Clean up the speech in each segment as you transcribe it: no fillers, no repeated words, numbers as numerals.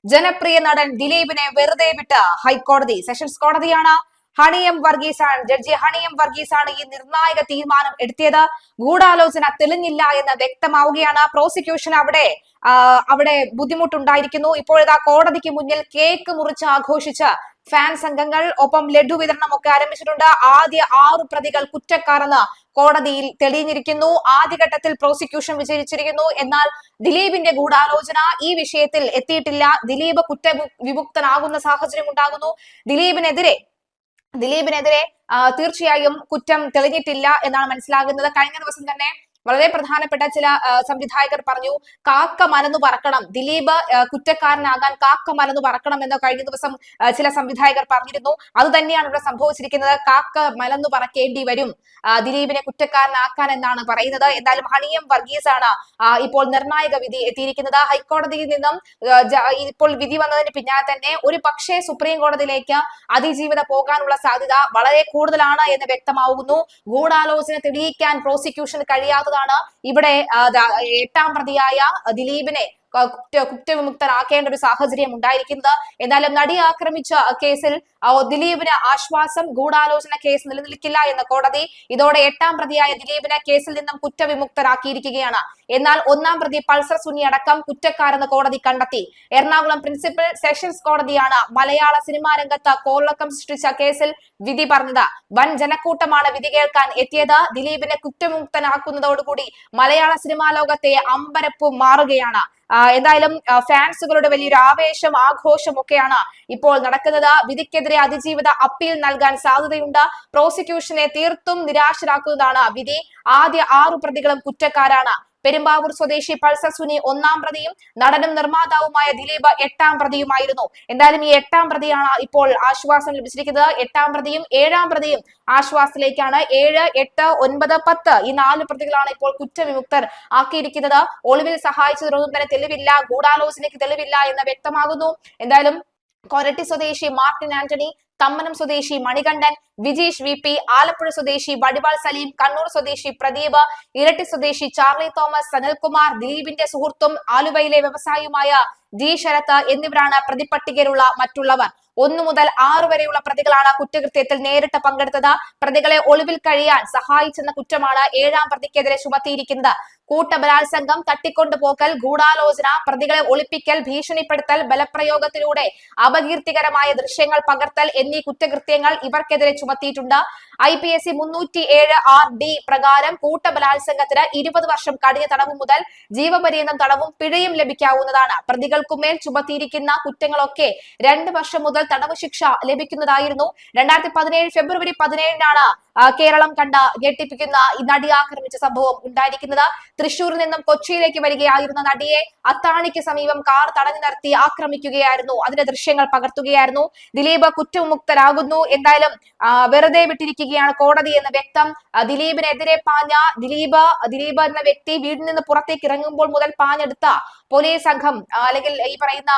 ജനപ്രിയ നടൻ ദിലീപിനെ വെറുതെ വിട്ട ഹൈക്കോടതി. സെഷൻസ് കോടതിയാണ് ജഡ്ജി ഹണിയം വർഗീസാണ് ഈ നിർണായക തീരുമാനം എടുത്തിയത്. ഗൂഢാലോചന തെളിഞ്ഞില്ല എന്ന് വ്യക്തമാവുകയാണ്. പ്രോസിക്യൂഷൻ അവിടെ ബുദ്ധിമുട്ടുണ്ടായിരിക്കുന്നു. ഇപ്പോഴിതാ കോടതിക്ക് മുന്നിൽ കേക്ക് മുറിച്ച് ആഘോഷിച്ച് ഫാൻസ് അംഗങ്ങൾ, ഒപ്പം ലഡു വിതരണം ഒക്കെ ആരംഭിച്ചിട്ടുണ്ട്. ആദ്യ 6 പ്രതികൾ കുറ്റക്കാരെന്ന് കോടതിയിൽ തെളിഞ്ഞിരിക്കുന്നു. ആദ്യഘട്ടത്തിൽ പ്രോസിക്യൂഷൻ വിജയിച്ചിരിക്കുന്നു. എന്നാൽ ദിലീപിന്റെ ഗൂഢാലോചന ഈ വിഷയത്തിൽ എത്തിയിട്ടില്ല. ദിലീപ് കുറ്റവിമുക്തനാകുന്ന സാഹചര്യം ഉണ്ടാകുന്നു. ദിലീപിനെതിരെ തീർച്ചയായും കുറ്റം തെളിഞ്ഞിട്ടില്ല എന്നാണ് മനസ്സിലാകുന്നത്. കഴിഞ്ഞ ദിവസം തന്നെ വളരെ പ്രധാനപ്പെട്ട ചില സംവിധായകർ പറഞ്ഞു, കാക്ക മലന്നു പറക്കണം, ദിലീപ് കുറ്റക്കാരനാകാൻ കാക്ക മലന്നു പറക്കണം എന്ന് കഴിഞ്ഞ ദിവസം ചില സംവിധായകർ പറഞ്ഞിരുന്നു. അത് തന്നെയാണ് ഇവിടെ സംഭവിച്ചിരിക്കുന്നത്. കാക്ക മലന്നു പറക്കേണ്ടി വരും ദിലീപിനെ കുറ്റക്കാരനാക്കാൻ എന്നാണ് പറയുന്നത്. എന്തായാലും ഹണിയം വർഗീസാണ് ഇപ്പോൾ നിർണായക വിധി എത്തിയിരിക്കുന്നത്. ഹൈക്കോടതിയിൽ നിന്നും ഇപ്പോൾ വിധി വന്നതിന് പിന്നാലെ തന്നെ ഒരു പക്ഷേ സുപ്രീം കോടതിയിലേക്ക് അതിജീവിത പോകാനുള്ള സാധ്യത വളരെ കൂടുതലാണ് എന്ന് വ്യക്തമാവുന്നു. ഗൂഢാലോചന തെളിയിക്കാൻ പ്രോസിക്യൂഷന് കഴിയാത്തതാണ് ഇവിടെ 8ാം പ്രതിയായ ദിലീപിനെ കുറ്റവിമുക്തനാക്കേണ്ട ഒരു സാഹചര്യം ഉണ്ടായിരിക്കുന്നത്. എന്നാലും നടി ആക്രമിച്ച കേസിൽ ദിലീപിന് ആശ്വാസം. ഗൂഢാലോചന കേസ് നിലനിൽക്കില്ല എന്ന കോടതി ഇതോടെ 8ാം പ്രതിയായ ദിലീപിനെ കേസിൽ നിന്നും കുറ്റവിമുക്തരാക്കിയിരിക്കുകയാണ്. എന്നാൽ 1ാം പ്രതി പൾസർ സുനി അടക്കം കുറ്റക്കാരെന്ന് കോടതി കണ്ടെത്തി. എറണാകുളം പ്രിൻസിപ്പൽ സെഷൻസ് കോടതിയാണ് മലയാള സിനിമാ രംഗത്ത് കോളിളക്കം സൃഷ്ടിച്ച കേസിൽ വിധി പറഞ്ഞത്. വൻ ജനക്കൂട്ടമാണ് വിധി കേൾക്കാൻ എത്തിയത്. ദിലീപിനെ കുറ്റവിമുക്തനാക്കുന്നതോടുകൂടി മലയാള സിനിമാ ലോകത്തെ അമ്പരപ്പും മാറുകയാണ്. എന്തായാലും ഫാൻസുകളുടെ വലിയൊരു ആവേശം, ആഘോഷം ഒക്കെയാണ് ഇപ്പോൾ നടക്കുന്നത്. വിധിക്കെതിരെ അതിജീവിത അപ്പീൽ നൽകാൻ സാധ്യതയുണ്ട്. പ്രോസിക്യൂഷനെ തീർത്തും നിരാശരാക്കുന്നതാണ് വിധി. ആദ്യ 6 പ്രതികളും കുറ്റക്കാരാണ്. പെരുമ്പാവൂർ സ്വദേശി പൾസർ സുനി 1ാം പ്രതിയും നടനും നിർമ്മാതാവുമായ ദിലീപ് 8ാം പ്രതിയുമായിരുന്നു. എന്തായാലും ഈ 8ാം പ്രതിയാണ് ഇപ്പോൾ ആശ്വാസം ലഭിച്ചിരിക്കുന്നത്. 8ാം പ്രതിയും 7ാം പ്രതിയും ആശ്വാസത്തിലേക്കാണ്. 7, 8, 9, 10 ഈ 4 പ്രതികളാണ് ഇപ്പോൾ കുറ്റവിമുക്തർ ആക്കിയിരിക്കുന്നത്. ഒളിവിൽ സഹായിച്ചതിനൊന്നും തന്നെ തെളിവില്ല, ഗൂഢാലോചനയ്ക്ക് തെളിവില്ല എന്ന് വ്യക്തമാകുന്നു. എന്തായാലും കൊരട്ടി സ്വദേശി മാർട്ടിൻ ആന്റണി, തമ്മനം സ്വദേശി മണികണ്ഠൻ, വിജീഷ് VP, ആലപ്പുഴ സ്വദേശി വടിവാൾ സലീം, കണ്ണൂർ സ്വദേശി പ്രദീപ്, ഇരട്ടി സ്വദേശി ചാർലി തോമസ്, സനൽകുമാർ, ദിലീപിന്റെ സുഹൃത്തും ആലുവയിലെ വ്യവസായിയുമായ D ശരത്ത് എന്നിവരാണ് പ്രതിപട്ടികയിലുള്ള മറ്റുള്ളവർ. 1 മുതൽ 6 വരെയുള്ള പ്രതികളാണ് കുറ്റകൃത്യത്തിൽ നേരിട്ട് പങ്കെടുത്തത്. പ്രതികളെ ഒളിവിൽ കഴിയാൻ സഹായിച്ചെന്ന കുറ്റമാണ് 7ാം പ്രതിക്കെതിരെ ചുമത്തിയിരിക്കുന്നത്. കൂട്ടബലാത്സംഗം, തട്ടിക്കൊണ്ടുപോകൽ, ഗൂഢാലോചന, പ്രതികളെ ഒളിപ്പിക്കൽ, ഭീഷണിപ്പെടുത്തൽ, ബലപ്രയോഗത്തിലൂടെ അപകീർത്തികരമായ ദൃശ്യങ്ങൾ പകർത്തൽ എന്നീ കുറ്റകൃത്യങ്ങൾ ഇവർക്കെതിരെ ചുമത്തിയിട്ടുണ്ട്. IPC 307RD പ്രകാരം കൂട്ടബലാത്സംഗത്തിന് 20 വർഷം കഠിന തടവ് മുതൽ ജീവപര്യന്തം തടവും പിഴയും ലഭിക്കാവുന്നതാണ്. പ്രതികൾക്കുമേൽ ചുമത്തിയിരിക്കുന്ന കുറ്റങ്ങളൊക്കെ 2 വർഷം മുതൽ തടവ് ശിക്ഷ ലഭിക്കുന്നതായിരുന്നു. 2017 ഫെബ്രുവരി 17-നാണ് കേരളം കണ്ട ഞെട്ടിപ്പിക്കുന്ന ഈ നടി ആക്രമിച്ച സംഭവം ഉണ്ടായിരിക്കുന്നത്. തൃശൂരിൽ നിന്നും കൊച്ചിയിലേക്ക് വരികയായിരുന്ന നടിയെ അത്താണിക്ക് സമീപം കാർ തടഞ്ഞു നിർത്തി ആക്രമിക്കുകയായിരുന്നു. അതിന്റെ ദൃശ്യങ്ങൾ പകർത്തുകയായിരുന്നു. ദിലീപ് കുറ്റവിമുക്തരാകുന്നു. എന്തായാലും വെറുതെ വിട്ടിരിക്കുകയാണ് കോടതി എന്ന് വ്യക്തം. ദിലീപിനെതിരെ പാഞ്ഞ ദിലീപ് എന്ന വ്യക്തി വീടിൽ നിന്ന് പുറത്തേക്ക് ഇറങ്ങുമ്പോൾ മുതൽ പാഞ്ഞെടുത്ത പോലീസ് സംഘം അല്ലെങ്കിൽ ഈ പറയുന്ന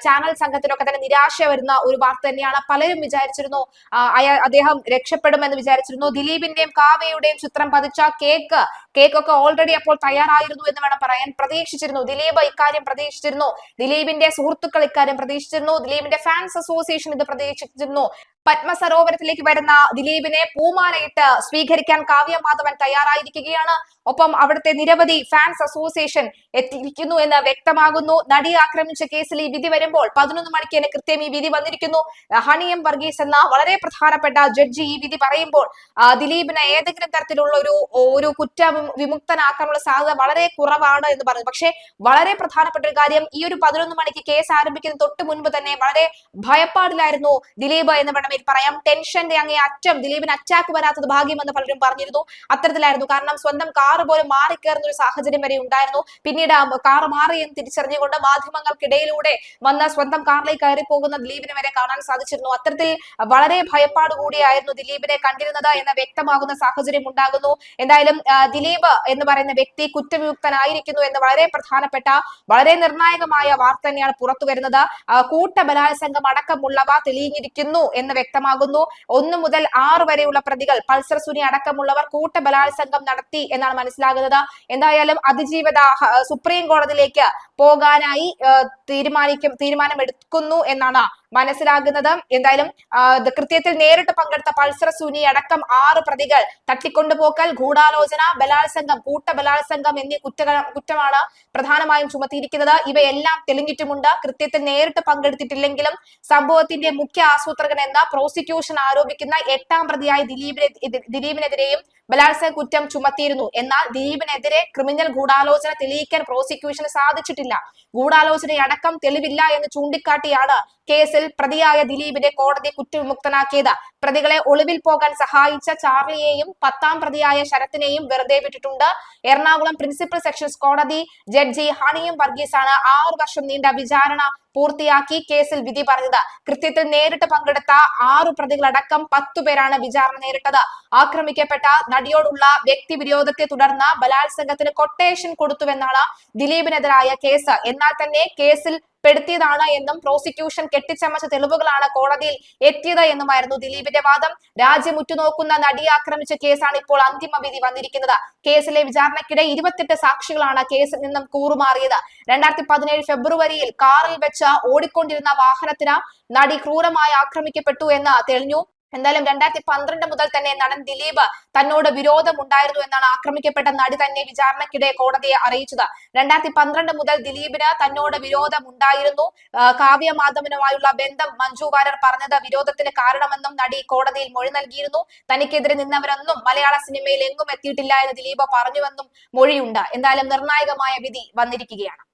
ചാനൽ സംഘത്തിനൊക്കെ തന്നെ നിരാശ വരുന്ന ഒരു വാർത്ത തന്നെയാണ്. പലരും വിചാരിച്ചിരുന്നു അദ്ദേഹം രക്ഷപ്പെടുമെന്ന് വിചാരിച്ചിരുന്നു. ദിലീപിന്റെയും കാവ്യയുടെയും ചിത്രം പതിച്ച കേക്കൊക്കെ ഓൾറെഡി അപ്പോൾ തയ്യാറായിരുന്നു എന്ന് വേണം പറയാൻ. പ്രതീക്ഷിച്ചിരുന്നു, ദിലീപ് ഇക്കാര്യം പ്രതീക്ഷിച്ചിരുന്നു, ദിലീപിന്റെ സുഹൃത്തുക്കൾ ഇക്കാര്യം പ്രതീക്ഷിച്ചിരുന്നു, ദിലീപിന്റെ ഫാൻസ് അസോസിയേഷൻ ഇത് പ്രതീക്ഷിച്ചിരുന്നു. പത്മസരോവരത്തിലേക്ക് വരുന്ന ദിലീപിനെ പൂമാലയിട്ട് സ്വീകരിക്കാൻ കാവ്യ മാധവൻ തയ്യാറായിരിക്കുകയാണ്. ഒപ്പം അവിടുത്തെ നിരവധി ഫാൻസ് അസോസിയേഷൻ എത്തിയിരിക്കുന്നു എന്ന് വ്യക്തമാകുന്നു. നടിയെ ആക്രമിച്ച കേസിൽ ഈ വിധി വരുമ്പോൾ 11 മണിക്ക് തന്നെ കൃത്യം ഈ വിധി വന്നിരിക്കുന്നു. ഹണിയം വർഗീസ് എന്ന വളരെ പ്രധാനപ്പെട്ട ജഡ്ജി ഈ വിധി പറയുമ്പോൾ ദിലീപിന് ഏതെങ്കിലും തരത്തിലുള്ള ഒരു വിമുക്തനാക്കാനുള്ള സാധ്യത വളരെ കുറവാണ് എന്ന് പറഞ്ഞു. പക്ഷേ വളരെ പ്രധാനപ്പെട്ട ഒരു കാര്യം, ഈ ഒരു 11 മണിക്ക് കേസ് ആരംഭിക്കുന്ന തൊട്ട് മുൻപ് തന്നെ വളരെ ഭയപ്പാടിലായിരുന്നു ദിലീപ് എന്ന് വേണമെങ്കിൽ പറയാം. ടെൻഷന്റെ അങ്ങേ അറ്റം, ദിലീപിന് അറ്റാക്ക് വരാത്തത് ഭാഗ്യമെന്ന് പലരും പറഞ്ഞിരുന്നു. അത്തരത്തിലായിരുന്നു. കാരണം സ്വന്തം കാർ പോലും മാറിക്കയറുന്ന ഒരു സാഹചര്യം വരെ ഉണ്ടായിരുന്നു. പിന്നീട് കാർ മാറിയെന്ന് തിരിച്ചറിഞ്ഞുകൊണ്ട് മാധ്യമങ്ങൾക്കിടയിലൂടെ വന്ന സ്വന്തം കാറിലേക്ക് കയറി പോകുന്ന ദിലീപിനെ വരെ കാണാൻ സാധിച്ചിരുന്നു. അത്തരത്തിൽ വളരെ ഭയപ്പാട് കൂടിയായിരുന്നു ദിലീപിനെ കണ്ടിരുന്നത് എന്ന് വ്യക്തമാകുന്ന സാഹചര്യം ഉണ്ടാകുന്നു. എന്തായാലും ദിലീപ് എന്ന് പറയുന്ന വ്യക്തി കുറ്റവിമുക്തനായിരിക്കുന്നു എന്ന് വളരെ പ്രധാനപ്പെട്ട, വളരെ നിർണായകമായ വാർത്ത തന്നെയാണ് പുറത്തു വരുന്നത്. കൂട്ടബലാത്സംഗം അടക്കമുള്ളവ തെളിഞ്ഞിരിക്കുന്നു എന്ന് വ്യക്തമാകുന്നു. 1 മുതൽ 6 വരെയുള്ള പ്രതികൾ പൾസർ സുനി അടക്കമുള്ളവർ കൂട്ടബലാത്സംഗം നടത്തി എന്നാണ് മനസ്സിലാകുന്നത്. എന്തായാലും അതിജീവിത സുപ്രീം കോടതിയിലേക്ക് പോകാനായി തീരുമാനമെടുക്കുന്നു എന്നാണ് മനസ്സിലാകുന്നത്. എന്തായാലും കൃത്യത്തിൽ നേരിട്ട് പങ്കെടുത്ത പൾസർ സുനി അടക്കം 6 പ്രതികൾ തട്ടിക്കൊണ്ടുപോക്കൽ, ഗൂഢാലോചന, ബലാത്സംഗം, കൂട്ടബലാത്സംഗം എന്നീ കുറ്റമാണ് പ്രധാനമായും ചുമത്തിയിരിക്കുന്നത്. ഇവയെല്ലാം തെളിഞ്ഞിട്ടുമുണ്ട്. കൃത്യത്തിൽ നേരിട്ട് പങ്കെടുത്തിട്ടില്ലെങ്കിലും സംഭവത്തിന്റെ മുഖ്യ ആസൂത്രകൻ എന്ന പ്രോസിക്യൂഷൻ ആരോപിക്കുന്ന 8ാം പ്രതിയായ ദിലീപിനെതിരെയും ബലാത്സംഗ കുറ്റം ചുമത്തിയിരുന്നു. എന്നാൽ ദിലീപിനെതിരെ ക്രിമിനൽ ഗൂഢാലോചന തെളിയിക്കാൻ പ്രോസിക്യൂഷന് സാധിച്ചിട്ടില്ല. ഗൂഢാലോചനയടക്കം തെളിവില്ല എന്ന് ചൂണ്ടിക്കാട്ടിയാണ് കേസിൽ പ്രതിയായ ദിലീപിനെ കോടതി കുറ്റവിമുക്തനാക്കിയത്. പ്രതികളെ ഒളിവിൽ പോകാൻ സഹായിച്ച ചാർലിയെയും 10ാം പ്രതിയായ ശരത്തിനെയും വെറുതെ വിട്ടിട്ടുണ്ട്. എറണാകുളം പ്രിൻസിപ്പൽ സെഷൻസ് കോടതി ജഡ്ജി ഹണിയും വർഗീസാണ് 6 വർഷം നീണ്ട വിചാരണ പൂർത്തിയാക്കി കേസിൽ വിധി പറഞ്ഞത്. കൃത്യത്തിൽ നേരിട്ട് പങ്കെടുത്ത 6 പ്രതികളടക്കം 10 പേരാണ് വിചാരണ നേരിട്ടത്. ആക്രമിക്കപ്പെട്ട നടിയോടുള്ള വ്യക്തിവിരോധത്തെ തുടർന്ന് ബലാത്സംഗത്തിന് കൊട്ടേഷൻ കൊടുത്തുവെന്നാണ് ദിലീപിനെതിരായ കേസ്. എന്നാൽ തന്നെ കേസിൽ പെടുത്തിയതാണ് എന്നും പ്രോസിക്യൂഷൻ കെട്ടിച്ചമച്ച തെളിവുകളാണ് കോടതിയിൽ എത്തിയത് എന്നുമായിരുന്നു ദിലീപിന്റെ വാദം. രാജ്യം ഉറ്റുനോക്കുന്ന നടിയെ ആക്രമിച്ച കേസാണ് ഇപ്പോൾ അന്തിമ വിധി വന്നിരിക്കുന്നത്. കേസിലെ വിചാരണയ്ക്കിടെ 28 സാക്ഷികളാണ് കേസിൽ നിന്നും കൂറുമാറിയത്. 2017 ഫെബ്രുവരിയിൽ കാറിൽ വെച്ച് ഓടിക്കൊണ്ടിരുന്ന വാഹനത്തിന് നടി ക്രൂരമായി ആക്രമിക്കപ്പെട്ടു എന്ന് തെളിഞ്ഞു. എന്തായാലും 2012 മുതൽ തന്നെ നടൻ ദിലീപ് തന്നോട് വിരോധമുണ്ടായിരുന്നു എന്നാണ് ആക്രമിക്കപ്പെട്ട നടി തന്നെ വിചാരണയ്ക്കിടെ കോടതിയെ അറിയിച്ചത്. 2012 മുതൽ ദിലീപിന് തന്നോട് വിരോധമുണ്ടായിരുന്നു. കാവ്യ മാധവനുമായുള്ള ബന്ധം മഞ്ജു വാര്യർ പറഞ്ഞത് വിരോധത്തിന് കാരണമെന്നും നടി കോടതിയിൽ മൊഴി നൽകിയിരുന്നു. തനിക്കെതിരെ നിന്നവരൊന്നും മലയാള സിനിമയിൽ എങ്ങും എത്തിയിട്ടില്ല എന്ന് ദിലീപ് പറഞ്ഞുവെന്നും മൊഴിയുണ്ട്. എന്തായാലും നിർണായകമായ വിധി വന്നിരിക്കുകയാണ്.